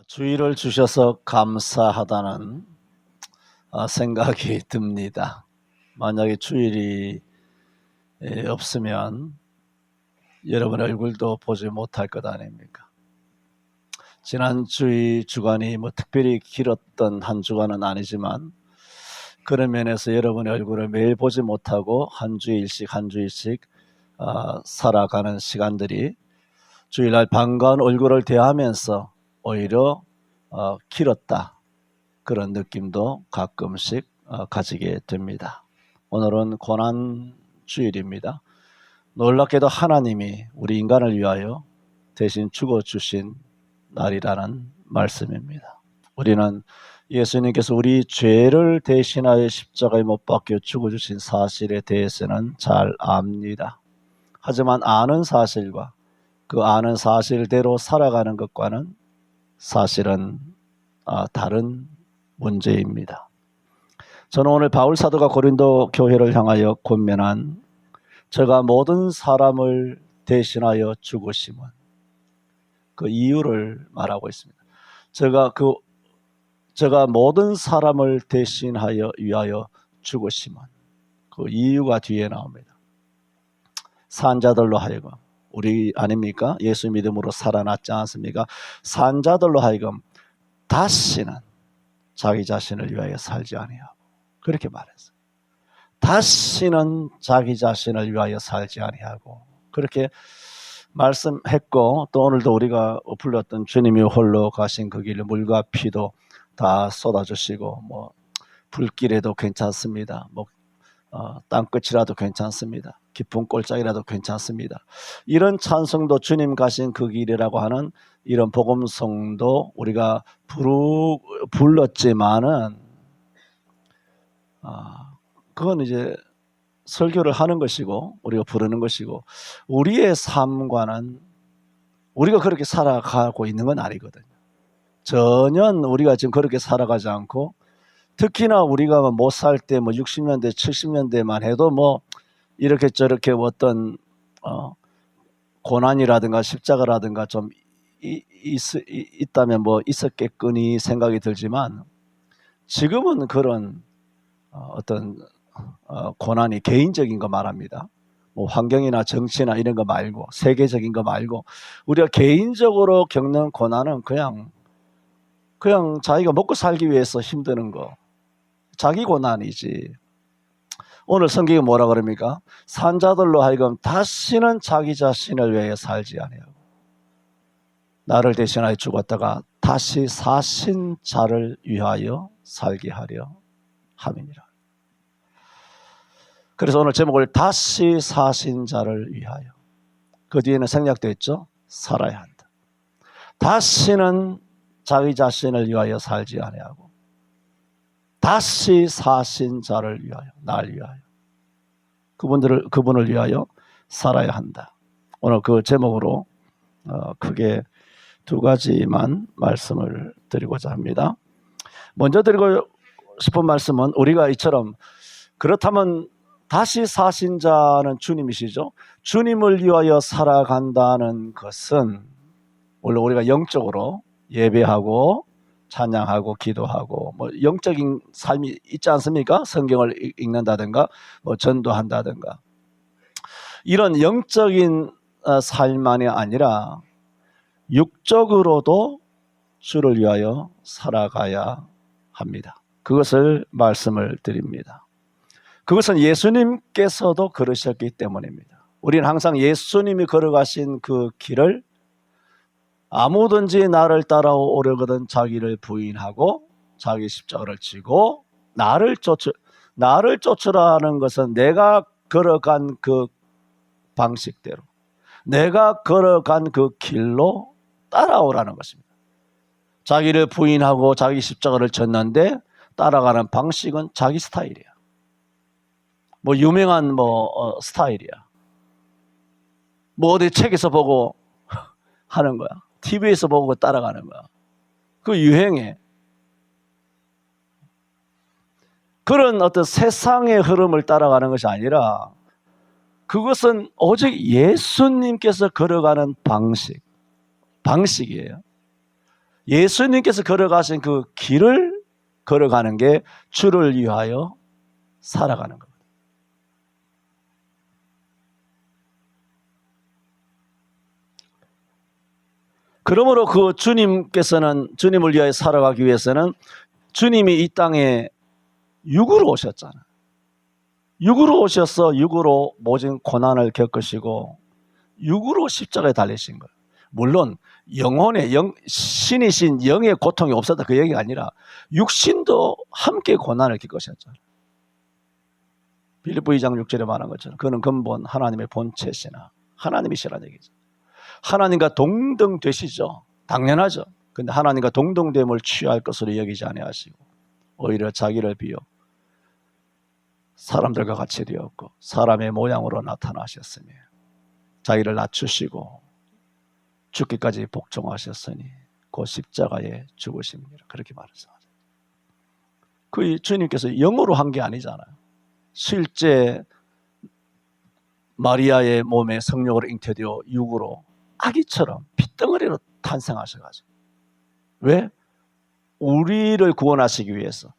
주의를 주셔서 감사하다는 생각이 듭니다. 만약에 주일이 없으면 여러분의 얼굴도 보지 못할 것 아닙니까? 지난 주간이 특별히 길었던 한 주간은 아니지만 그런 면에서 여러분의 얼굴을 매일 보지 못하고 한 주일씩 살아가는 시간들이 주일날 반가운 얼굴을 대하면서 오히려 길었다, 그런 느낌도 가끔씩 가지게 됩니다. 오늘은 고난주일입니다. 놀랍게도 하나님이 우리 인간을 위하여 대신 죽어주신 날이라는 말씀입니다. 우리는 예수님께서 우리 죄를 대신하여 십자가에 못 박혀 죽어주신 사실에 대해서는 잘 압니다. 하지만 아는 사실과 그 아는 사실대로 살아가는 것과는 사실은 다른 문제입니다. 저는 오늘 바울 사도가 고린도 교회를 향하여 권면한 저가 모든 사람을 대신하여 죽으심은 그 이유를 말하고 있습니다. 저가 모든 사람을 대신하여 위하여 죽으심은 그 이유가 뒤에 나옵니다. 산자들로 하여금, 우리 아닙니까? 예수 믿음으로 살아났지 않습니까? 산자들로 하여금 다시는 자기 자신을 위하여 살지 아니하고, 그렇게 말했어요. 다시는 자기 자신을 위하여 살지 아니하고, 그렇게 말씀했고, 또 오늘도 우리가 불렀던 주님이 홀로 가신 그 길, 물과 피도 다 쏟아주시고, 불길에도 괜찮습니다. 땅끝이라도 괜찮습니다. 깊은 꼴짝이라도 괜찮습니다. 이런 찬송도 주님 가신 그 길이라고 하는 이런 복음성도 우리가 불렀지만은 그건 이제 설교를 하는 것이고 우리가 부르는 것이고, 우리의 삶과는 우리가 그렇게 살아가고 있는 건 아니거든요. 전혀 우리가 지금 그렇게 살아가지 않고, 특히나 우리가 못 살 때 60년대 70년대만 해도 이렇게 저렇게 어떤 고난이라든가 십자가라든가 좀 있다면 있었겠거니 생각이 들지만, 지금은 그런 어떤 고난이 개인적인 거 말합니다. 환경이나 정치나 이런 거 말고, 세계적인 거 말고, 우리가 개인적으로 겪는 고난은 그냥 자기가 먹고 살기 위해서 힘드는 거, 자기 고난이지. 오늘 성경이 뭐라 그럽니까? 산자들로 하여금 다시는 자기 자신을 위해 살지 아니하고 나를 대신하여 죽었다가 다시 사신 자를 위하여 살게 하려 함이니라. 그래서 오늘 제목을 다시 사신 자를 위하여, 그 뒤에는 생략되어 있죠. 살아야 한다. 다시는 자기 자신을 위하여 살지 아니하고 다시 사신 자를 위하여, 날 위하여, 그분을 위하여 살아야 한다. 오늘 그 제목으로 크게 두 가지만 말씀을 드리고자 합니다. 먼저 드리고 싶은 말씀은, 우리가 이처럼 그렇다면 다시 사신 자는 주님이시죠. 주님을 위하여 살아간다는 것은 원래 우리가 영적으로 예배하고 찬양하고 기도하고 영적인 삶이 있지 않습니까? 성경을 읽는다든가 전도한다든가, 이런 영적인 삶만이 아니라 육적으로도 주를 위하여 살아가야 합니다. 그것을 말씀을 드립니다. 그것은 예수님께서도 걸으셨기 때문입니다. 우리는 항상 예수님이 걸어가신 그 길을, 아무든지 나를 따라오려거든 자기를 부인하고 자기 십자가를 지고 나를 쫓으라는 것은 내가 걸어간 그 방식대로, 내가 걸어간 그 길로 따라오라는 것입니다. 자기를 부인하고 자기 십자가를 졌는데 따라가는 방식은 자기 스타일이야. 유명한 스타일이야. 어디 책에서 보고 하는 거야. TV에서 보고 따라가는 거야. 그 유행해. 그런 어떤 세상의 흐름을 따라가는 것이 아니라, 그것은 오직 예수님께서 걸어가는 방식이에요. 예수님께서 걸어가신 그 길을 걸어가는 게 주를 위하여 살아가는 겁니다. 그러므로 그 주님을 위하여 살아가기 위해서는 주님이 이 땅에 육으로 오셨잖아요. 육으로 오셔서 육으로 모든 고난을 겪으시고 육으로 십자가에 달리신 거예요. 물론 영혼의 신이신 영의 고통이 없었다 그 얘기가 아니라 육신도 함께 고난을 겪으셨잖아요. 빌립보 2장 6절에 말한 것처럼 그는 근본 하나님의 본체시나 하나님이시라는 얘기죠. 하나님과 동등 되시죠. 당연하죠. 근데 하나님과 동등됨을 취할 것으로 여기지 아니하시고 오히려 자기를 비워 사람들과 같이 되었고 사람의 모양으로 나타나셨으며 자기를 낮추시고 죽기까지 복종하셨으니 그 십자가에 죽으십니다. 그렇게 말했어요. 그 주님께서 영으로 한 게 아니잖아요. 실제 마리아의 몸에 성령으로 잉태되어 육으로 아기처럼 핏덩어리로 탄생하셔가지고 왜? 우리를 구원하시기 위해서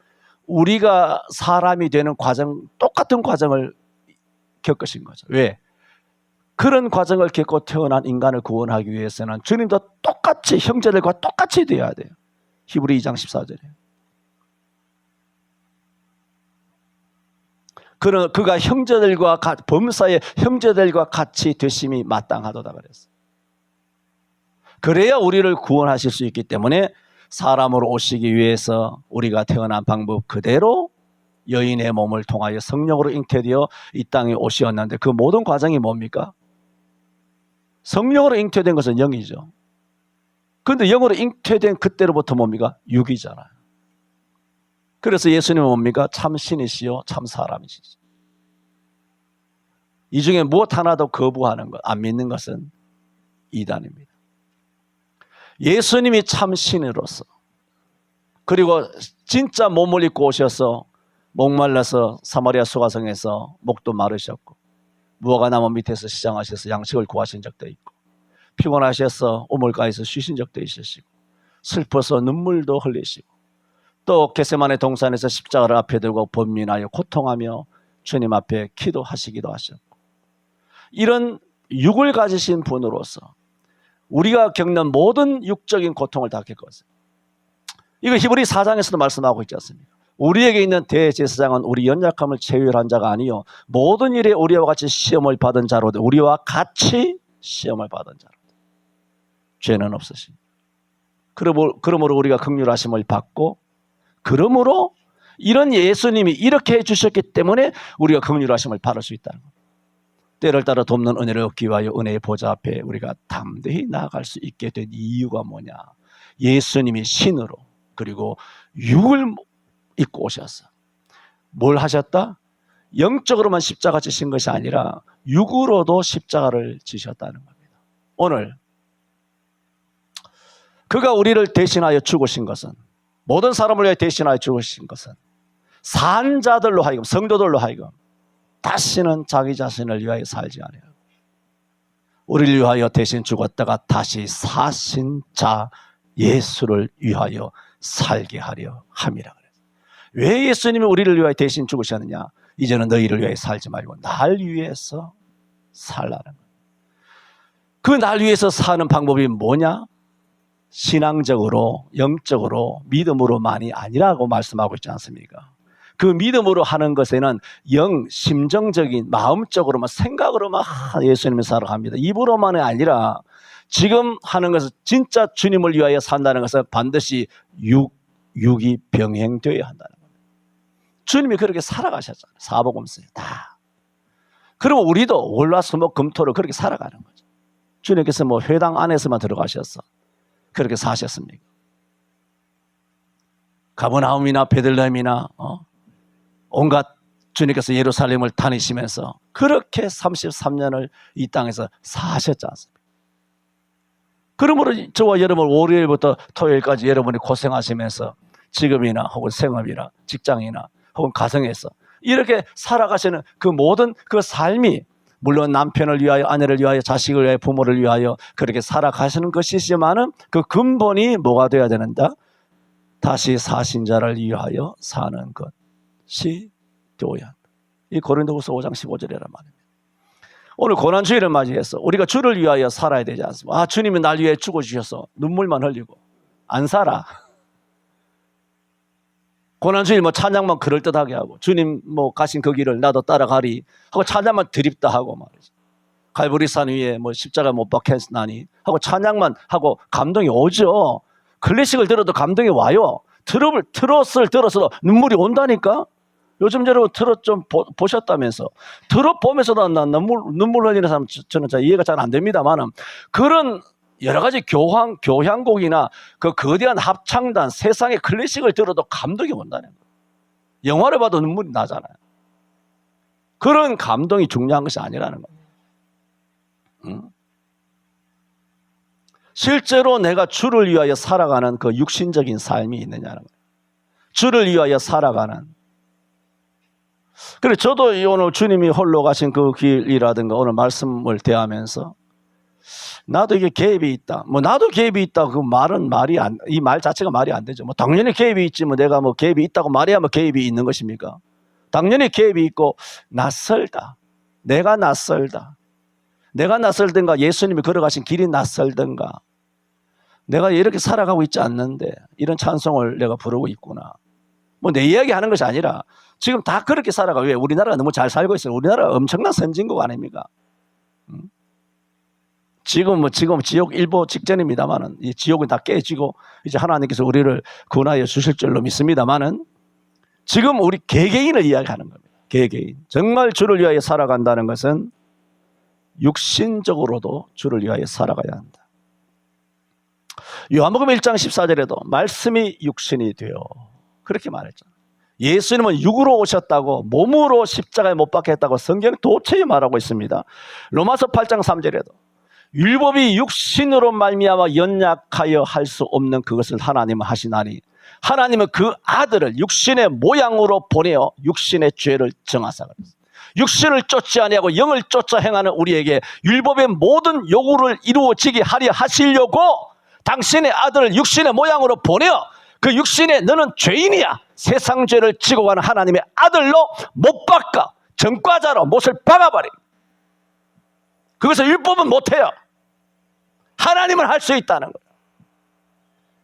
우리가 사람이 되는 과정 똑같은 과정을 겪으신 거죠. 왜? 그런 과정을 겪고 태어난 인간을 구원하기 위해서는 주님도 똑같이 형제들과 똑같이 되어야 돼요. 히브리 2장 14절에 그가 형제들과 범사의 형제들과 같이 되심이 마땅하도다 그랬어요. 그래야 우리를 구원하실 수 있기 때문에 사람으로 오시기 위해서 우리가 태어난 방법 그대로 여인의 몸을 통하여 성령으로 잉태되어 이 땅에 오셨는데 그 모든 과정이 뭡니까? 성령으로 잉태된 것은 영이죠. 그런데 영으로 잉태된 그때로부터 뭡니까? 육이잖아요. 그래서 예수님은 뭡니까? 참 신이시요 참 사람이시죠. 이 중에 무엇 하나도 거부하는 것, 안 믿는 것은 이단입니다. 예수님이 참 신으로서 그리고 진짜 몸을 입고 오셔서 목말라서 사마리아 수가성에서 목도 마르셨고 무화과 나무 밑에서 시장하셔서 양식을 구하신 적도 있고 피곤하셔서 우물가에서 쉬신 적도 있으시고 슬퍼서 눈물도 흘리시고 또 겟세마네 동산에서 십자가를 앞에 들고 번민하여 고통하며 주님 앞에 기도하시기도 하셨고 이런 육을 가지신 분으로서 우리가 겪는 모든 육적인 고통을 다 겪었어요. 이거 히브리 4장에서도 말씀하고 있지 않습니까? 우리에게 있는 대제사장은 우리 연약함을 체휼한 자가 아니요 모든 일에 우리와 같이 시험을 받은 자로되 우리와 같이 시험을 받은 자로되 죄는 없으십니다. 그러므로 우리가 긍휼하심을 받고 그러므로 이런 예수님이 이렇게 해주셨기 때문에 우리가 긍휼하심을 받을 수 있다는 겁니다. 때를 따라 돕는 은혜를 얻기 위하여 은혜의 보좌 앞에 우리가 담대히 나아갈 수 있게 된 이유가 뭐냐? 예수님이 신으로 그리고 육을 입고 오셨어. 뭘 하셨다? 영적으로만 십자가 지신 것이 아니라 육으로도 십자가를 지셨다는 겁니다. 오늘 그가 우리를 대신하여 죽으신 것은 모든 사람을 위해 대신하여 죽으신 것은 산 자들로 하여금 성도들로 하여금 다시는 자기 자신을 위하여 살지 않아요. 우리를 위하여 대신 죽었다가 다시 사신 자 예수를 위하여 살게 하려 함이라 그래요. 왜 예수님이 우리를 위하여 대신 죽으셨느냐? 이제는 너희를 위하여 살지 말고 날 위해서 살라는 거예요. 그 날 위해서 사는 방법이 뭐냐? 신앙적으로 영적으로 믿음으로만이 아니라고 말씀하고 있지 않습니까? 그 믿음으로 하는 것에는 심정적인 마음적으로만 생각으로만 예수님을 살아갑니다. 입으로만이 아니라 지금 하는 것은 진짜 주님을 위하여 산다는 것은 반드시 육이 병행되어야 한다는 겁니다. 주님이 그렇게 살아가셨잖아요. 사복음서에 다. 그러면 우리도 월화수목금토를 그렇게 살아가는 거죠. 주님께서 뭐 회당 안에서만 들어가셔서 그렇게 사셨습니까? 가버나움이나 베들레헴이나 온갖 주님께서 예루살렘을 다니시면서 그렇게 33년을 이 땅에서 사셨지 않습니까? 그러므로 저와 여러분 월요일부터 토요일까지 여러분이 고생하시면서 직업이나 혹은 생업이나 직장이나 혹은 가정에서 이렇게 살아가시는 그 모든 그 삶이 물론 남편을 위하여, 아내를 위하여, 자식을 위하여, 부모를 위하여 그렇게 살아가시는 것이지만은 그 근본이 뭐가 되어야 되는가? 다시 사신 자를 위하여 사는 것이 되어야 한다. 이 고린도후서 5장 15절이란 말입니다. 오늘 고난주일을 맞이해서 우리가 주를 위하여 살아야 되지 않습니까? 아, 주님이 날 위해 죽어주셔서 눈물만 흘리고 안 살아. 고난주일 뭐 찬양만 그럴듯하게 하고 주님 뭐 가신 그 길을 나도 따라가리 하고 찬양만 드립다 하고 말이죠. 갈보리산 위에 뭐 십자가 못 박혔나니 하고 찬양만 하고 감동이 오죠. 클래식을 들어도 감동이 와요. 트롯을 들어서도 눈물이 온다니까. 요즘 여러분 트롯 좀 보셨다면서. 트롯 보면서도 난 눈물 흘리는 사람 저는 잘 이해가 잘 안 됩니다만은 그런 여러 가지 교향곡이나 그 거대한 합창단, 세상의 클래식을 들어도 감동이 온다는 거예요. 영화를 봐도 눈물이 나잖아요. 그런 감동이 중요한 것이 아니라는 거예요. 응? 실제로 내가 주를 위하여 살아가는 그 육신적인 삶이 있느냐는 거예요. 주를 위하여 살아가는. 그래 저도 오늘 주님이 홀로 가신 그 길이라든가 오늘 말씀을 대하면서 나도 이게 개입이 있다. 뭐 나도 개입이 있다. 그 말은 이 말 자체가 말이 안 되죠. 뭐 당연히 개입이 있지. 뭐 내가 뭐 개입이 있다고 말해야 뭐 개입이 있는 것입니까? 당연히 개입이 있고 낯설다. 내가 낯설다. 내가 낯설든가 예수님이 걸어가신 길이 낯설든가. 내가 이렇게 살아가고 있지 않는데 이런 찬송을 내가 부르고 있구나. 뭐 내 이야기 하는 것이 아니라 지금 다 그렇게 살아가. 왜? 우리나라가 너무 잘 살고 있어요. 우리나라 엄청난 선진국 아닙니까? 지금 지옥 일보 직전입니다만은 이 지옥은 다 깨지고 이제 하나님께서 우리를 구원하여 주실 줄로 믿습니다만은 지금 우리 개개인을 이야기하는 겁니다. 개개인. 정말 주를 위하여 살아간다는 것은 육신적으로도 주를 위하여 살아가야 한다. 요한복음 1장 14절에도 말씀이 육신이 되어 그렇게 말했잖아요. 예수님은 육으로 오셨다고 몸으로 십자가에 못 박혔다고 성경 도처에 말하고 있습니다. 로마서 8장 3절에도 율법이 육신으로 말미암아 연약하여 할 수 없는 그것을 하나님은 하시나니 하나님은 그 아들을 육신의 모양으로 보내어 육신의 죄를 정하사 그랬어요. 육신을 쫓지 아니하고 영을 쫓아 행하는 우리에게 율법의 모든 요구를 이루어지게 하려 하시려고 당신의 아들을 육신의 모양으로 보내어 그 육신에 너는 죄인이야 세상 죄를 지고 가는 하나님의 아들로 못 박아 전과자로 못을 박아버려. 그것을 율법은 못해요. 하나님은 할 수 있다는 거예요.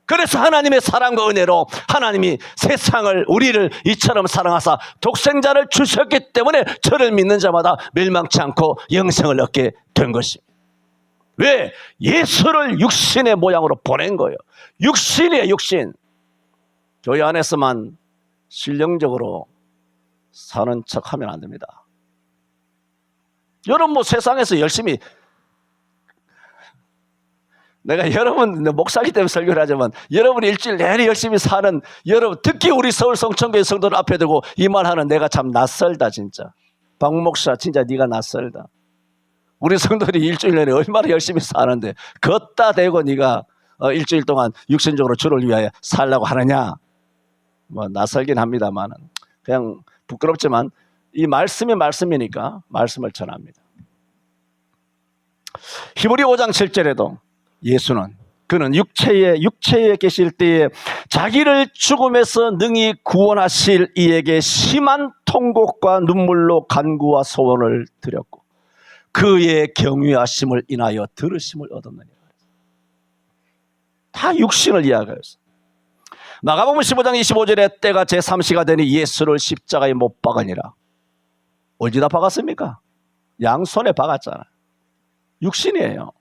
그래서 하나님의 사랑과 은혜로 하나님이 세상을 우리를 이처럼 사랑하사 독생자를 주셨기 때문에 저를 믿는 자마다 멸망치 않고 영생을 얻게 된 것입니다. 왜? 예수를 육신의 모양으로 보낸 거예요. 육신이에요. 육신. 교회 안에서만 신령적으로 사는 척하면 안 됩니다. 여러분 뭐 세상에서 열심히 내가 여러분 목사기 때문에 설교를 하지만 여러분이 일주일 내내 열심히 사는 여러분 특히 우리 서울 성천교회 성도들 앞에 두고 이 말하는 내가 참 낯설다 진짜. 박 목사 진짜 네가 낯설다. 우리 성도들이 일주일 내내 얼마나 열심히 사는데 걷다 대고 네가 일주일 동안 육신적으로 주를 위하여 살라고 하느냐. 뭐 낯설긴 합니다만은 그냥 부끄럽지만 이 말씀이 말씀이니까 말씀을 전합니다. 히브리 5장 7절에도 예수는 그는 육체에 계실 때에 자기를 죽음에서 능히 구원하실 이에게 심한 통곡과 눈물로 간구와 소원을 드렸고 그의 경외하심을 인하여 들으심을 얻었느니라. 다 육신을 이야기했어요. 마가복음 15장 25절에 때가 제3시가 되니 예수를 십자가에 못 박으니라. 어디다 박았습니까? 양손에 박았잖아요. 육신이에요.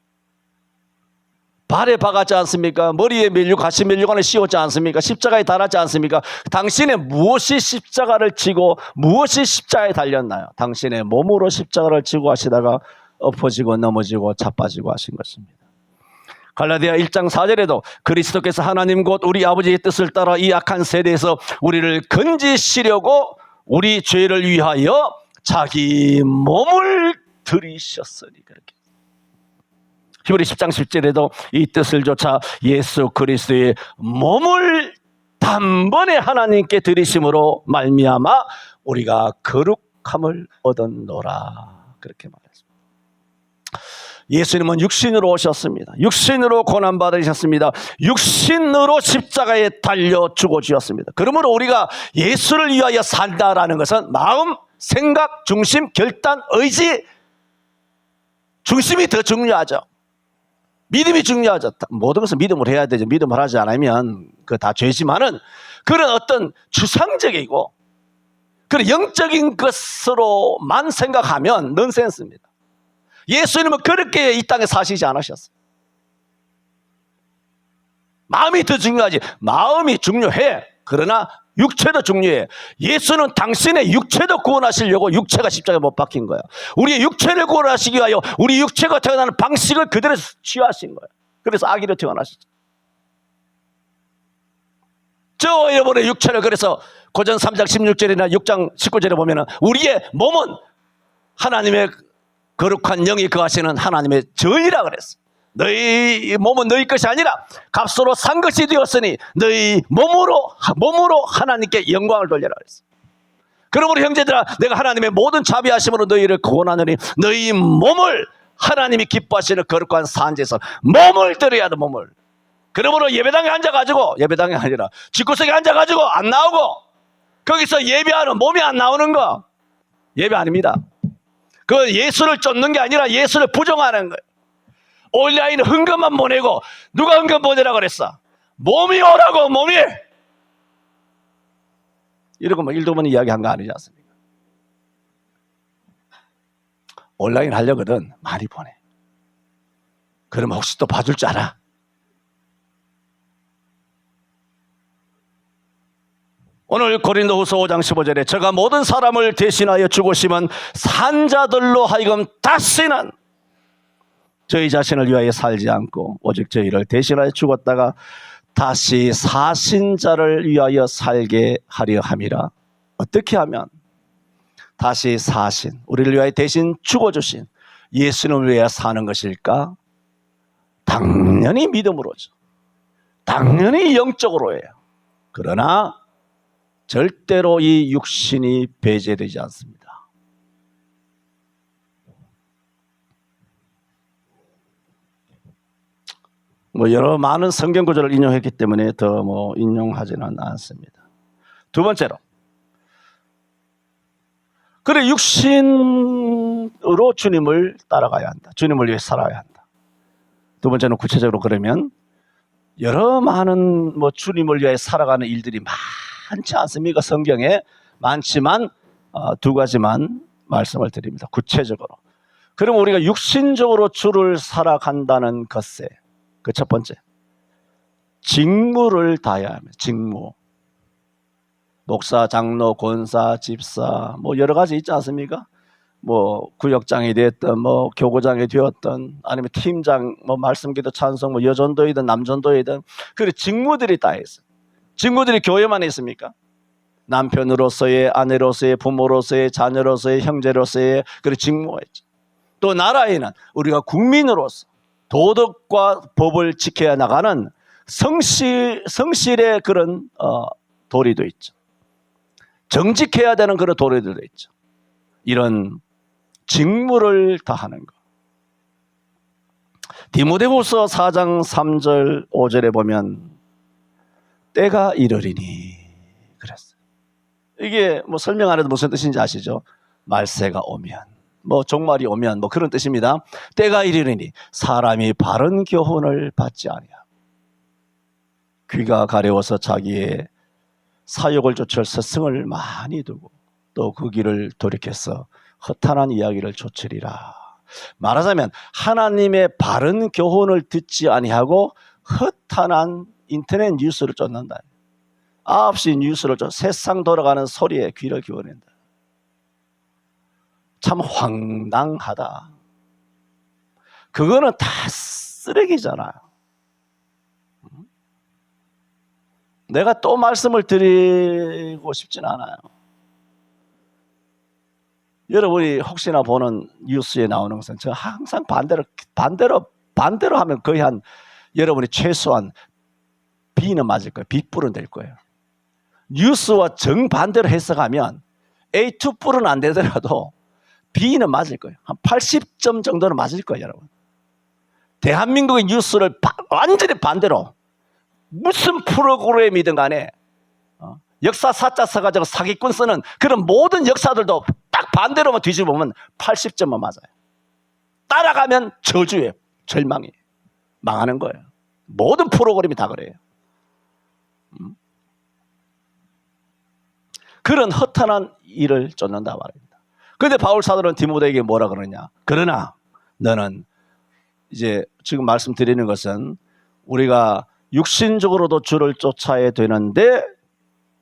발에 박았지 않습니까? 머리에 밀리고 가시 밀리고 안에 씌웠지 않습니까? 십자가에 달았지 않습니까? 당신의 무엇이 십자가를 지고 무엇이 십자가에 달렸나요? 당신의 몸으로 십자가를 지고 하시다가 엎어지고 넘어지고 자빠지고 하신 것입니다. 갈라디아 1장 4절에도 그리스도께서 하나님 곧 우리 아버지의 뜻을 따라 이 악한 세대에서 우리를 건지시려고 우리 죄를 위하여 자기 몸을 들이셨으니 그렇게. 히브리 10장 10절에도 이 뜻을 조차 예수 그리스도의 몸을 단번에 하나님께 드리심으로 말미암아 우리가 거룩함을 얻었노라 그렇게 말했습니다. 예수님은 육신으로 오셨습니다. 육신으로 고난받으셨습니다. 육신으로 십자가에 달려 죽어주셨습니다. 그러므로 우리가 예수를 위하여 산다라는 것은 마음, 생각, 중심, 결단, 의지 중심이 더 중요하죠. 믿음이 중요하죠. 모든 것은 믿음으로 해야 되죠. 믿음을 하지 않으면 그 다 죄지만은 그런 어떤 추상적이고 그런 영적인 것으로만 생각하면 넌센스입니다. 예수님은 그렇게 이 땅에 사시지 않으셨어요. 마음이 더 중요하지. 마음이 중요해. 그러나 육체도 중요해. 예수는 당신의 육체도 구원하시려고 육체가 십자가에 못 박힌 거예요. 우리의 육체를 구원하시기 위하여 우리 육체가 태어나는 방식을 그대로 취하신 거예요. 그래서 아기로 태어나셨죠. 저 여러분의 육체를 그래서 고전 3장 16절이나 6장 19절에 보면은 우리의 몸은 하나님의 거룩한 영이 거하시는 하나님의 전이라 그랬어. 너희 몸은 너희 것이 아니라 값으로 산 것이 되었으니 너희 몸으로 하나님께 영광을 돌려라 그랬어. 그러므로 형제들아, 내가 하나님의 모든 자비하심으로 너희를 구원하느니 너희 몸을 하나님이 기뻐하시는 거룩한 산지에서 몸을 드려야 돼. 몸을. 그러므로 예배당에 앉아가지고, 예배당이 아니라 집구석에 앉아가지고 안 나오고 거기서 예배하는 몸이 안 나오는 거 예배 아닙니다. 그 예수를 쫓는 게 아니라 예수를 부정하는 거예요. 온라인 헌금만 보내고, 누가 헌금 보내라고 그랬어? 몸이 오라고. 몸이 이러고 뭐 일도 없는 이야기한 거 아니지 않습니까? 온라인 하려거든 많이 보내. 그러면 혹시 또 봐줄 줄 알아? 오늘 고린도후서 5장 15절에 저가 모든 사람을 대신하여 죽으심은 산자들로 하여금 다시는 저희 자신을 위하여 살지 않고 오직 저희를 대신하여 죽었다가 다시 사신 자를 위하여 살게 하려 함이라. 어떻게 하면 다시 사신, 우리를 위하여 대신 죽어주신 예수님을 위하여 사는 것일까? 당연히 믿음으로죠. 당연히 영적으로 해요. 그러나 절대로 이 육신이 배제되지 않습니다. 여러 많은 성경 구절을 인용했기 때문에 더 인용하지는 않습니다. 두 번째로, 그래 육신으로 주님을 따라가야 한다. 주님을 위해 살아야 한다. 두 번째는 구체적으로 그러면 여러 많은 주님을 위해 살아가는 일들이 많지 않습니까? 성경에 많지만 두 가지만 말씀을 드립니다. 구체적으로. 그럼 우리가 육신적으로 주를 살아간다는 것에 그 첫 번째, 직무를 다해야 합니다. 직무. 목사, 장로, 권사, 집사 여러 가지 있지 않습니까? 구역장이 됐든 교구장이 되었든 아니면 팀장, 말씀기도 찬송, 여전도이든 남전도이든 그래 직무들이 다 있어요. 직무들이 교회만 있습니까? 남편으로서의, 아내로서의, 부모로서의, 자녀로서의, 형제로서의 그런 직무가 있죠. 또 나라에는 우리가 국민으로서 도덕과 법을 지켜야 나가는 성실의 그런 도리도 있죠. 정직해야 되는 그런 도리들도 있죠. 이런 직무를 다하는 것. 디모데후서 4장 3절 5절에 보면 때가 이르리니 그랬어요. 이게 설명 안 해도 무슨 뜻인지 아시죠? 말세가 오면, 종말이 오면 그런 뜻입니다. 때가 이르리니 사람이 바른 교훈을 받지 아니하고 귀가 가려워서 자기의 사욕을 쫓을 스승을 많이 두고 또 그 길을 돌이켜서 허탄한 이야기를 좇으리라. 말하자면 하나님의 바른 교훈을 듣지 아니하고 허탄한 인터넷 뉴스를 쫓는다. 9시 뉴스를 쫓 세상 돌아가는 소리에 귀를 기울인다. 참 황당하다. 그거는 다 쓰레기잖아요. 내가 또 말씀을 드리고 싶진 않아요. 여러분이 혹시나 보는 뉴스에 나오는 것은 저 항상 반대로 하면 거의 여러분이 최소한 B는 맞을 거예요. B뿔은 될 거예요. 뉴스와 정반대로 해석하면 A2뿔은 안 되더라도 B는 맞을 거예요. 한 80점 정도는 맞을 거예요, 여러분. 대한민국의 뉴스를 완전히 반대로 무슨 프로그램이든 간에 역사 사자 써가지고 사기꾼 쓰는 그런 모든 역사들도 딱 반대로만 뒤집으면 80점만 맞아요. 따라가면 저주예요. 절망이에요. 망하는 거예요. 모든 프로그램이 다 그래요. 그런 허탄한 일을 쫓는다 말입니다. 그런데 바울 사도는 디모데에게 뭐라 그러냐? 그러나 너는 이제 지금 말씀드리는 것은 우리가 육신적으로도 주를 쫓아야 되는데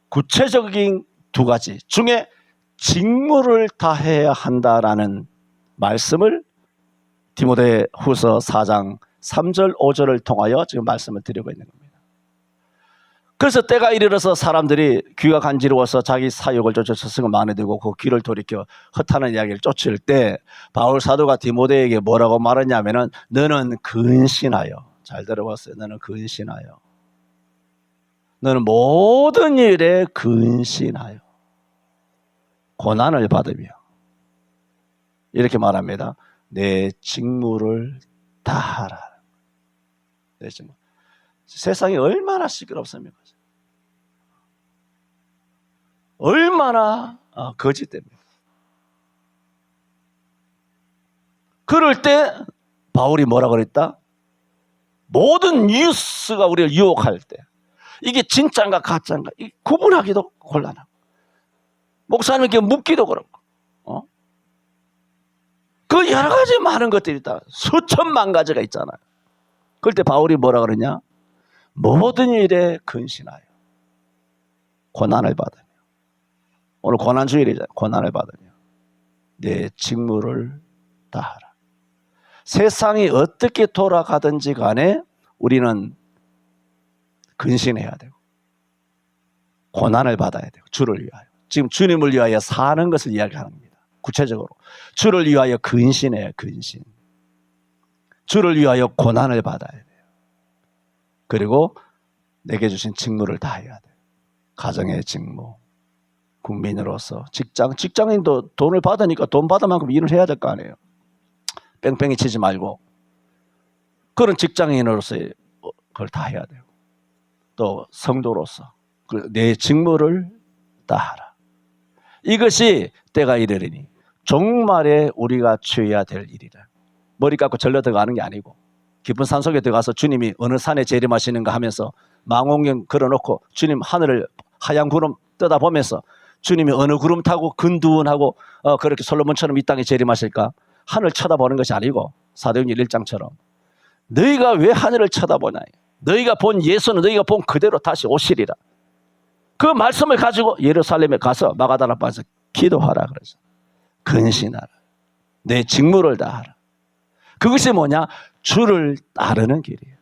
구체적인 두 가지 중에 직무를 다해야 한다라는 말씀을 디모데 후서 4장 3절 5절을 통하여 지금 말씀을 드리고 있는 겁니다. 그래서 때가 이르러서 사람들이 귀가 간지러워서 자기 사욕을 쫓아 스승을 마음에 들고 그 귀를 돌이켜 허탄한 이야기를 쫓을 때 바울 사도가 디모데에게 뭐라고 말했냐면은 너는 근신하여, 잘 들어봤어요. 너는 근신하여, 너는 모든 일에 근신하여 고난을 받으며 이렇게 말합니다. 내 직무를 다하라. 내 직무. 세상이 얼마나 시끄럽습니까? 얼마나 거짓됩니까? 그럴 때 바울이 뭐라 그랬다? 모든 뉴스가 우리를 유혹할 때 이게 진짜인가 가짜인가 구분하기도 곤란하고 목사님께 묻기도 그렇고 그 여러 가지 많은 것들이 있다. 수천만 가지가 있잖아요. 그럴 때 바울이 뭐라 그러냐? 모든 일에 근신하여 고난을 받으며, 오늘 고난주일이잖아요. 고난을 받으며 내 직무를 다하라. 세상이 어떻게 돌아가든지 간에 우리는 근신해야 되고 고난을 받아야 되고 주를 위하여. 지금 주님을 위하여 사는 것을 이야기하는 겁니다. 구체적으로 주를 위하여 근신해요. 근신. 주를 위하여 고난을 받아야 돼요. 그리고 내게 주신 직무를 다해야 돼요. 가정의 직무, 국민으로서 직장인도 돈을 받으니까 돈 받은 만큼 일을 해야 될 거 아니에요. 뺑뺑이 치지 말고 그런 직장인으로서 그걸 다 해야 되고 또 성도로서 내 직무를 다하라. 이것이 때가 이르리니 종말에 우리가 취해야 될 일이라. 머리 깎고 절로 들어가는 게 아니고 깊은 산속에 들어가서 주님이 어느 산에 재림하시는가 하면서 망원경 걸어놓고 주님 하늘을 하얀 구름 떠다보면서 주님이 어느 구름 타고 근두운하고 그렇게 솔로몬처럼 이 땅에 재림하실까 하늘 쳐다보는 것이 아니고 사도행전 1장처럼 너희가 왜 하늘을 쳐다보냐, 너희가 본 예수는 너희가 본 그대로 다시 오시리라. 그 말씀을 가지고 예루살렘에 가서 마가다나 바에서 기도하라 그래서 근신하라. 내 직무를 다하라. 그것이 뭐냐? 주를 따르는 길이에요.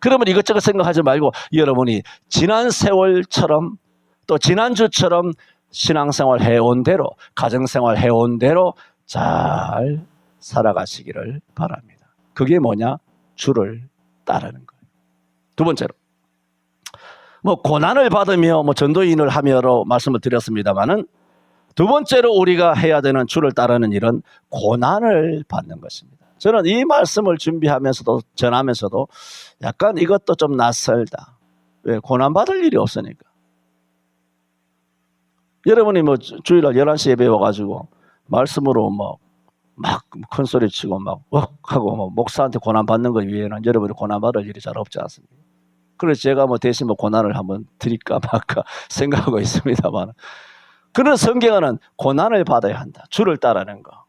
그러면 이것저것 생각하지 말고 여러분이 지난 세월처럼 또 지난주처럼 신앙생활 해온 대로 가정생활 해온 대로 잘 살아가시기를 바랍니다. 그게 뭐냐? 주를 따르는 거예요. 두 번째로 고난을 받으며 전도인을 하며로 말씀을 드렸습니다만은 두 번째로 우리가 해야 되는 주를 따르는 일은 고난을 받는 것입니다. 저는 이 말씀을 준비하면서도 전하면서도 약간 이것도 좀 낯설다. 왜? 고난받을 일이 없으니까. 여러분이 주일날 11시 예배 와가지고 말씀으로 막 큰 소리 치고 하고 목사한테 고난받는 것 위에는 여러분이 고난받을 일이 잘 없지 않습니까? 그래서 제가 대신 고난을 한번 드릴까 말까 생각하고 있습니다만 그런 성경은 고난을 받아야 한다. 주를 따르는 거.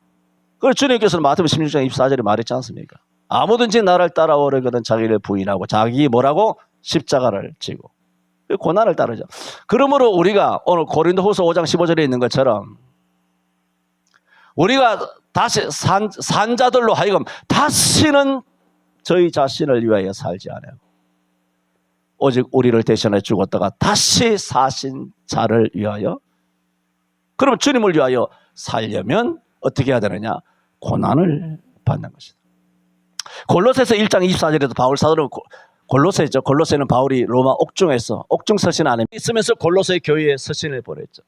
그래서 주님께서는 마태복음 16장 24절에 말했지 않습니까? 아무든지 나를 따라오려거든 자기를 부인하고 자기 뭐라고? 십자가를 지고 고난을 따르죠. 그러므로 우리가 오늘 고린도후서 5장 15절에 있는 것처럼 우리가 다시 산자들로 하여금 다시는 저희 자신을 위하여 살지 않아요. 오직 우리를 대신해 죽었다가 다시 사신 자를 위하여. 그러면 주님을 위하여 살려면 어떻게 해야 되느냐? 고난을 받는 것이다. 골로새서 1장 24절에도 바울 사도는 골로새죠. 골로새는 바울이 로마 옥중에서 옥중 서신 안에 있으면서 골로새 교회에 서신을 보냈죠.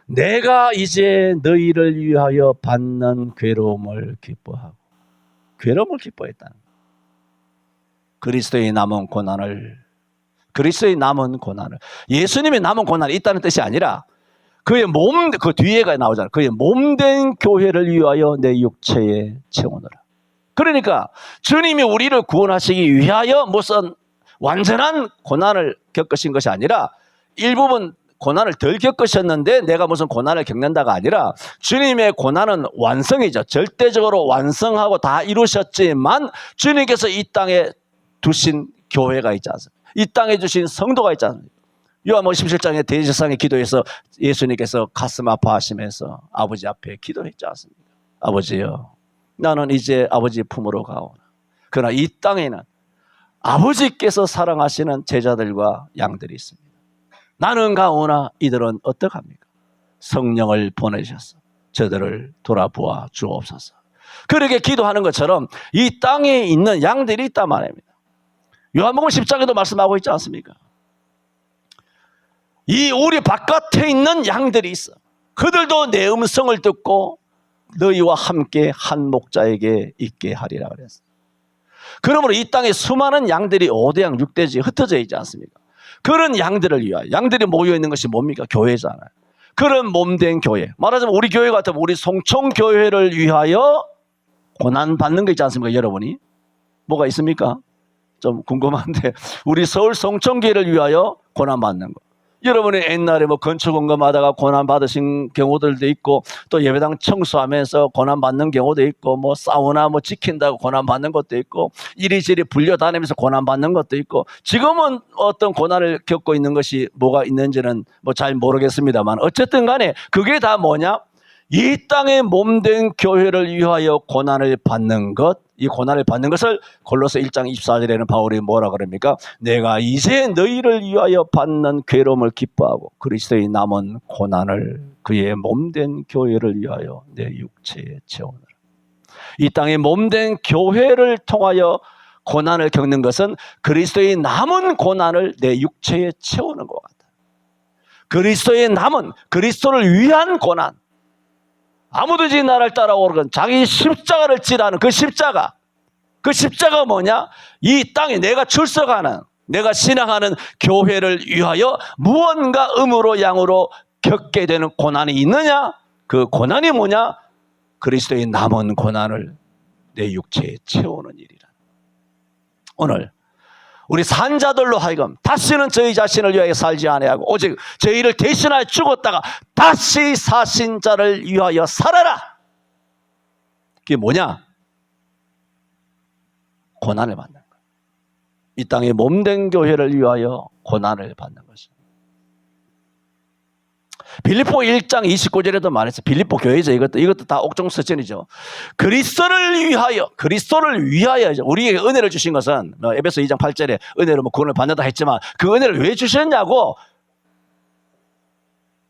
내가 이제 너희를 위하여 받는 괴로움을 기뻐하고, 괴로움을 기뻐했다는 거예요. 그리스도의 남은 고난을, 그리스도의 남은 고난을, 예수님의 남은 고난이 있다는 뜻이 아니라 그의 몸, 그 뒤에가 나오잖아요. 그의 몸된 교회를 위하여 내 육체에 채우느라. 그러니까 주님이 우리를 구원하시기 위하여 무슨 완전한 고난을 겪으신 것이 아니라 일부분 고난을 덜 겪으셨는데 내가 무슨 고난을 겪는다가 아니라 주님의 고난은 완성이죠. 절대적으로 완성하고 다 이루셨지만 주님께서 이 땅에 두신 교회가 있지 않습니까? 이 땅에 주신 성도가 있지 않습니까? 요한복음 17장의 대제사장의 기도에서 예수님께서 가슴 아파하시면서 아버지 앞에 기도했지 않습니까? 아버지여, 나는 이제 아버지 품으로 가오나. 그러나 이 땅에는 아버지께서 사랑하시는 제자들과 양들이 있습니다. 나는 가오나 이들은 어떡합니까? 성령을 보내셔서 저들을 돌아보아 주옵소서. 그렇게 기도하는 것처럼 이 땅에 있는 양들이 있단 말입니다. 요한복음 10장에도 말씀하고 있지 않습니까? 이 우리 바깥에 있는 양들이 있어. 그들도 내 음성을 듣고 너희와 함께 한 목자에게 있게 하리라 그랬어요. 그러므로 이 땅에 수많은 양들이 5대양 6대지 흩어져 있지 않습니까? 그런 양들을 위하여, 양들이 모여있는 것이 뭡니까? 교회잖아요. 그런 몸된 교회, 말하자면 우리 교회 같으면 우리 송천교회를 위하여 고난받는 거 있지 않습니까? 여러분이 뭐가 있습니까? 좀 궁금한데 우리 서울 송천교회를 위하여 고난받는 거, 여러분이 옛날에 뭐 건축원금하다가 고난받으신 경우들도 있고, 또 예배당 청소하면서 고난받는 경우도 있고, 뭐 사우나 뭐 지킨다고 고난받는 것도 있고, 이리저리 불려다니면서 고난받는 것도 있고, 지금은 어떤 고난을 겪고 있는 것이 뭐가 있는지는 뭐 잘 모르겠습니다만, 어쨌든 간에 그게 다 뭐냐? 이 땅에 몸된 교회를 위하여 고난을 받는 것, 이 고난을 받는 것을 골로새 1장 24절에는 바울이 뭐라 그럽니까? 내가 이제 너희를 위하여 받는 괴로움을 기뻐하고 그리스도의 남은 고난을 그의 몸된 교회를 위하여 내 육체에 채우느라. 이 땅에 몸된 교회를 통하여 고난을 겪는 것은 그리스도의 남은 고난을 내 육체에 채우는 것 같아요. 그리스도의 남은, 그리스도를 위한 고난. 아무든지 나를 따라오건 자기 십자가를 지라는 그 십자가. 그 십자가 뭐냐? 이 땅에 내가 출석하는, 내가 신앙하는 교회를 위하여 무언가 음으로 양으로 겪게 되는 고난이 있느냐? 그 고난이 뭐냐? 그리스도의 남은 고난을 내 육체에 채우는 일이라. 오늘 우리 산자들로 하여금 다시는 저희 자신을 위하여 살지 아니하고 오직 저희를 대신하여 죽었다가 다시 사신 자를 위하여 살아라. 그게 뭐냐? 고난을 받는 거예요. 이 땅에 몸된 교회를 위하여 고난을 받는 것입니다. 빌립보 1장 29절에도 말했어요. 빌립보 교회죠. 이것도 다 옥중서천이죠. 그리스도를 위하여 우리에게 은혜를 주신 것은 에베소 2장 8절에 은혜로 뭐 구원을 받는다 했지만 그 은혜를 왜 주셨냐고.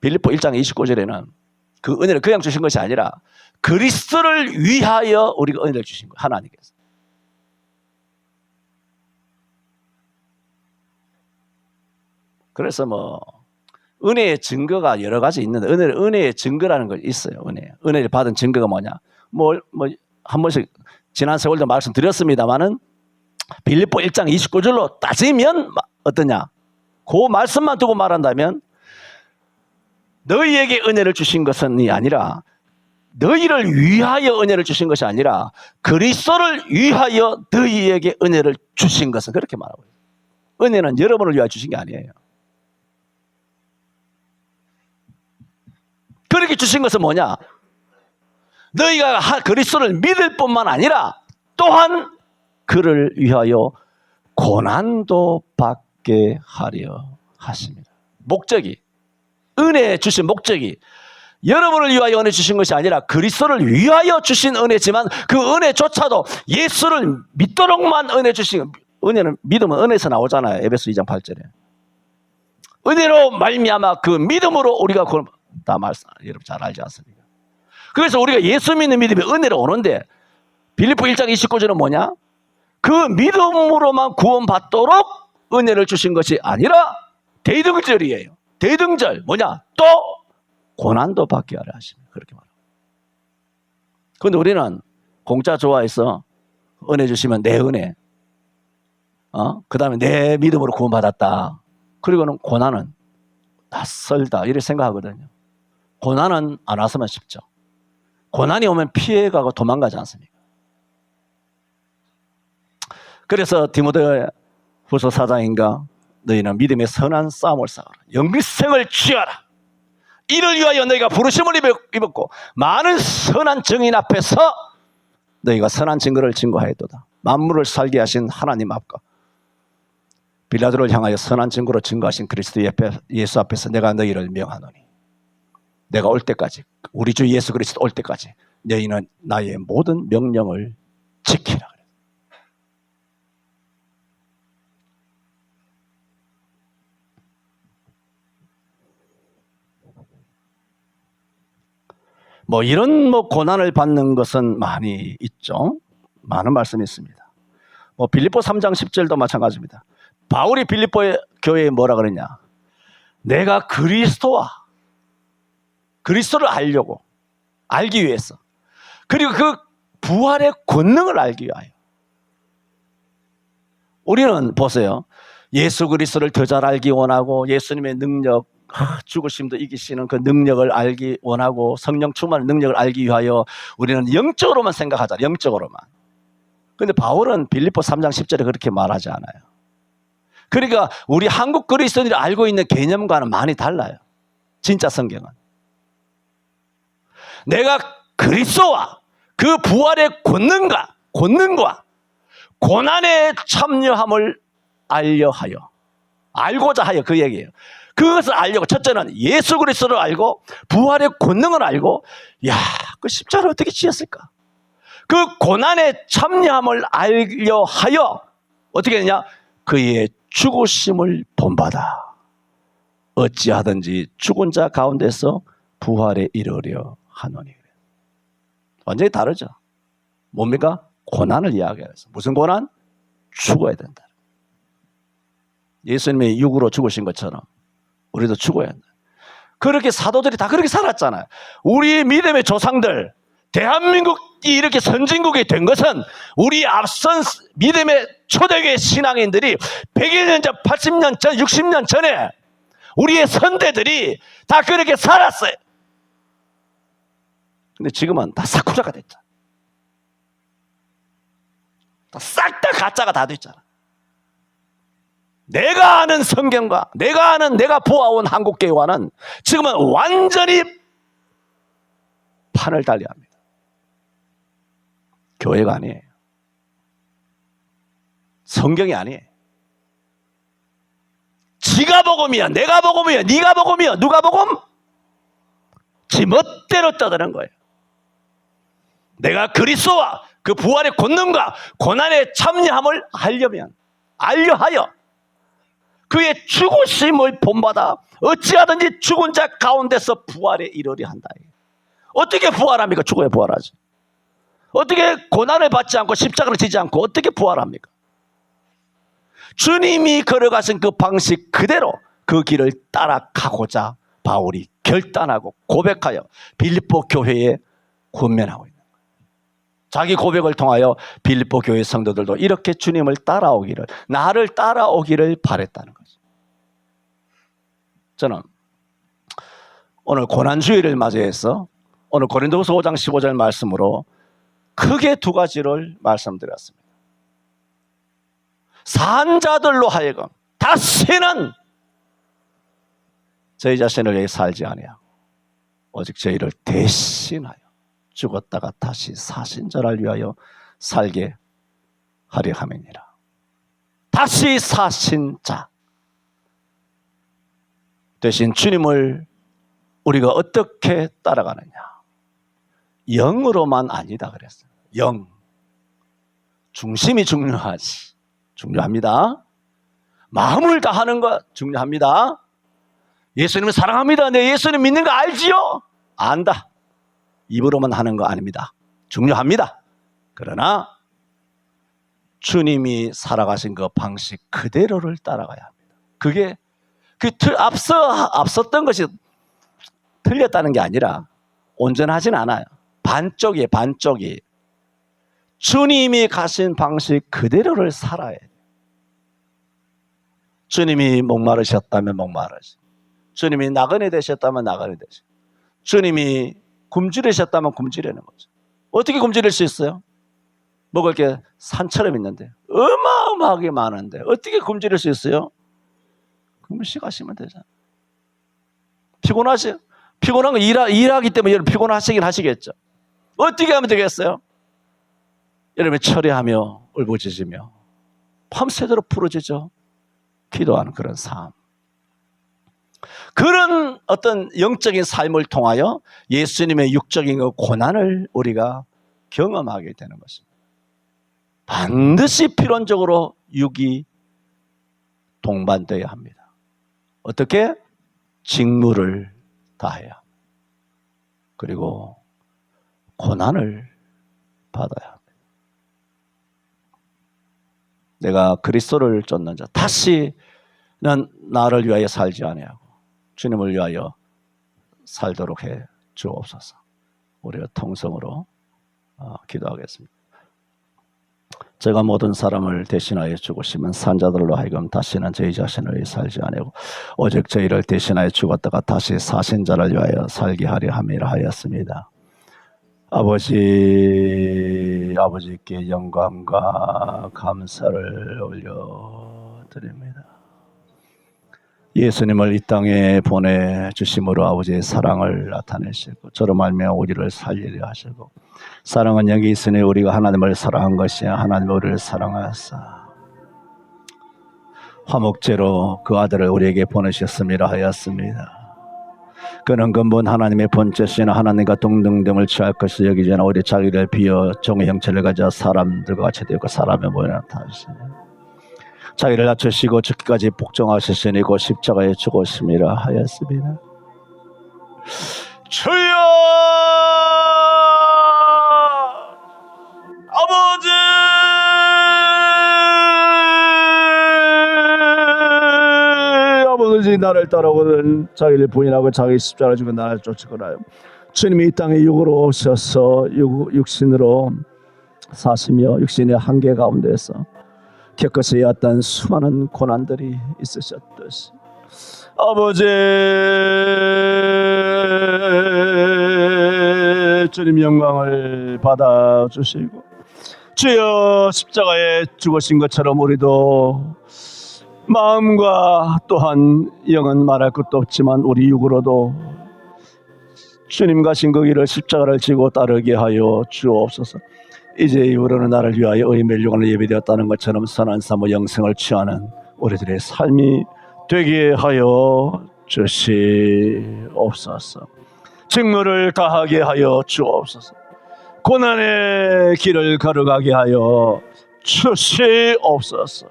빌립보 1장 29절에는 그 은혜를 그냥 주신 것이 아니라 그리스도를 위하여 우리가 은혜를 주신 거예요. 하나님께서. 그래서 뭐 은혜의 증거가 여러 가지 있는데 은혜의 증거라는 거 있어요. 은혜를 받은 증거가 뭐냐? 한 번씩 지난 세월도 말씀드렸습니다만은 빌립보 1장 29절로 따지면 어떠냐? 그 말씀만 두고 말한다면 너희에게 은혜를 주신 것은 아니라 너희를 위하여 은혜를 주신 것이 아니라 그리스도를 위하여 너희에게 은혜를 주신 것은 그렇게 말하고 있어요. 은혜는 여러분을 위하여 주신 게 아니에요. 그렇게 주신 것은 뭐냐? 너희가 그리스도를 믿을 뿐만 아니라 또한 그를 위하여 고난도 받게 하려 하십니다. 목적이, 은혜 주신 목적이 여러분을 위하여 은혜 주신 것이 아니라 그리스도를 위하여 주신 은혜지만 그 은혜조차도 예수를 믿도록만 은혜 주신, 은혜는 믿으면 은혜에서 나오잖아요. 에베소 2장 8절에. 은혜로 말미암아 그 믿음으로 우리가 다 말씀, 여러분 잘 알지 않습니까? 그래서 우리가 예수 믿는 믿음이 은혜로 오는데 빌립보 1장 29절은 뭐냐? 그 믿음으로만 구원받도록 은혜를 주신 것이 아니라 대등절이에요. 대등절 뭐냐? 또 고난도 받게 하려 하십니다. 그렇게 말합니다. 그런데 우리는 공짜 좋아해서 은혜 주시면 내 은혜, 그 다음에 내 믿음으로 구원받았다. 그리고는 고난은 낯설다 이렇게 생각하거든요. 고난은 안 왔으면 쉽죠. 고난이 오면 피해가고 도망가지 않습니까? 그래서 디모데 후서 4장인가 너희는 믿음의 선한 싸움을 싸워라. 영생을 취하라. 이를 위하여 너희가 부르심을 입었고 많은 선한 증인 앞에서 너희가 선한 증거를 증거하였도다. 만물을 살게 하신 하나님 앞과 빌라도를 향하여 선한 증거로 증거하신 그리스도 예수 앞에서 내가 너희를 명하노니 내가 올 때까지 우리 주 예수 그리스도 올 때까지 너희는 나의 모든 명령을 지키라. 이런 고난을 받는 것은 많이 있죠. 많은 말씀이 있습니다. 빌립보 3장 10절도 마찬가지입니다. 바울이 빌립보 교회에 뭐라 그랬냐? 내가 그리스도를 알기 위해서 그리고 그 부활의 권능을 알기 위하여. 우리는 보세요. 예수 그리스도를 더 잘 알기 원하고 예수님의 능력, 죽으심도 이기시는 그 능력을 알기 원하고 성령 충만의 능력을 알기 위하여 우리는 영적으로만 생각하잖아요. 영적으로만. 그런데 바울은 빌립보 3장 10절에 그렇게 말하지 않아요. 그러니까 우리 한국 그리스도인들이 알고 있는 개념과는 많이 달라요. 진짜 성경은. 내가 그리스도와 그 부활의 권능과 고난에 참여함을 알고자 하여 그 얘기예요. 그것을 알려고 첫째는 예수 그리스도를 알고 부활의 권능을 알고 그 십자가를 어떻게 지었을까? 그 고난에 참여함을 알려 하여 어떻게 되냐? 그의 죽으심을 본받아 어찌하든지 죽은 자 가운데서 부활에 이르려 하노니. 완전히 다르죠. 뭡니까? 고난을 이야기해서. 무슨 고난? 죽어야 된다. 예수님이 육으로 죽으신 것처럼 우리도 죽어야 한다. 그렇게 사도들이 다 그렇게 살았잖아요. 우리 믿음의 조상들, 대한민국이 이렇게 선진국이 된 것은 우리 앞선 믿음의 초대교회 신앙인들이 100여 년 전, 80년 전, 60년 전에 우리의 선대들이 다 그렇게 살았어요. 근데 지금은 다 사쿠라가 됐잖아. 싹 다 가짜가 다 됐잖아. 내가 아는 성경과 내가 보아온 한국교회와는 지금은 완전히 판을 달려야 합니다. 교회가 아니에요. 성경이 아니에요. 지가 복음이야, 내가 복음이야, 네가 복음이야, 누가 복음? 지 멋대로 떠드는 거예요. 내가 그리스도와 그 부활의 권능과 고난에 참여함을 알려하여 그의 죽으심을 본받아 어찌하든지 죽은 자 가운데서 부활에 이르려 한다. 어떻게 부활합니까? 죽어야 부활하지. 어떻게 고난을 받지 않고 십자가를 지지 않고 어떻게 부활합니까? 주님이 걸어가신 그 방식 그대로 그 길을 따라가고자 바울이 결단하고 고백하여 빌립보 교회에 권면하고 있는 거예요. 자기 고백을 통하여 빌립보 교회 성도들도 이렇게 주님을 따라오기를, 나를 따라오기를 바랬다는 거죠. 저는 오늘 고난주의를 맞이해서 오늘 고린도후서 5장 15절 말씀으로 크게 두 가지를 말씀드렸습니다. 산자들로 하여금 다시는 저희 자신을 위해 살지 아니하고 오직 저희를 대신하여 죽었다가 다시 사신 자를 위하여 살게 하려 함이니라. 다시 사신 자 대신 주님을 우리가 어떻게 따라가느냐? 영으로만 아니다 그랬어요. 영. 중심이 중요합니다. 마음을 다하는 것 중요합니다. 예수님을 사랑합니다. 내 예수님 믿는 거 알지요? 안다. 입으로만 하는 거 아닙니다. 중요합니다. 그러나 주님이 살아가신 그 방식 그대로를 따라가야 합니다. 그게 그 앞섰던 것이 틀렸다는 게 아니라 온전하진 않아요. 반쪽이에요. 반쪽이. 주님이 가신 방식 그대로를 살아야 돼요. 주님이 목마르셨다면 목마르시, 주님이 나그네 되셨다면 나그네 되시, 주님이 굶주리셨다면 굶주리는 거죠. 어떻게 굶주릴 수 있어요? 먹을 게 산처럼 있는데, 어마어마하게 많은데 어떻게 굶주릴 수 있어요? 그럼 쉬가시면 되잖아요. 피곤하세요? 피곤한 거 일하기 때문에 여러분 피곤하시긴 하시겠죠. 어떻게 하면 되겠어요? 여러분 철회하며 울부짖으며 밤새도록 부르짖어 기도하는 그런 삶. 그런 어떤 영적인 삶을 통하여 예수님의 육적인 그 고난을 우리가 경험하게 되는 것입니다. 반드시 필연적으로 육이 동반되어야 합니다. 어떻게? 직무를 다해야 합니다. 그리고 고난을 받아야 합니다. 내가 그리스도를 쫓는 자, 다시는 나를 위하여 살지 아니하고 주님을 위하여 살도록 해 주옵소서. 우리가 통성으로 기도하겠습니다. 제가 모든 사람을 대신하여 죽으시면 산자들로 하여금 다시는 저희 자신을 위해 살지 아니하고 오직 저희를 대신하여 죽었다가 다시 사신 자를 위하여 살게 하려 함이라 하였습니다. 아버지께 영광과 감사를 올려드립니다. 예수님을 이 땅에 보내주심으로 아버지의 사랑을 나타내시고 저로 말미암아 우리를 살리려 하시고, 사랑은 여기 있으니 우리가 하나님을 사랑한 것이 하나님 우리를 사랑하사 화목제로 그 아들을 우리에게 보내셨음이라 하였습니다. 그는 근본 하나님의 본체시나 하나님과 동등됨을 취할 것을 여기지 않아 오히려 자기를 비어 종의 형체를 가져 사람들과 같이 되었고 사람의 모양을 나타내시니 자기를 낮추시고 죽기까지 복종하셨으니 곧 십자가에 죽으심이라 하였습니다. 주여 아버지, 아버지 나를 따라오거든 자기를 부인하고 자기 십자가를 지고 나를 쫓으거라. 주님이 이 땅에 육으로 오셔서 육신으로 사시며 육신의 한계 가운데서 겪으셔야 했던 수많은 고난들이 있으셨듯이 아버지 주님 영광을 받아주시고 주여 십자가에 죽으신 것처럼 우리도 마음과 또한 영은 말할 것도 없지만 우리 육으로도 주님 가신 그 길을 십자가를 지고 따르게 하여 주옵소서. 이제 이후로는 나를 위하여 의멸육안을 예비되었다는 것처럼 선한 삶의 영생을 취하는 우리들의 삶이 되게 하여 주시옵소서. 직무를 다하게 하여 주옵소서. 고난의 길을 걸어가게 하여 주시옵소서.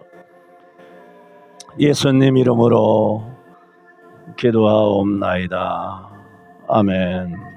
예수님 이름으로 기도하옵나이다. 아멘.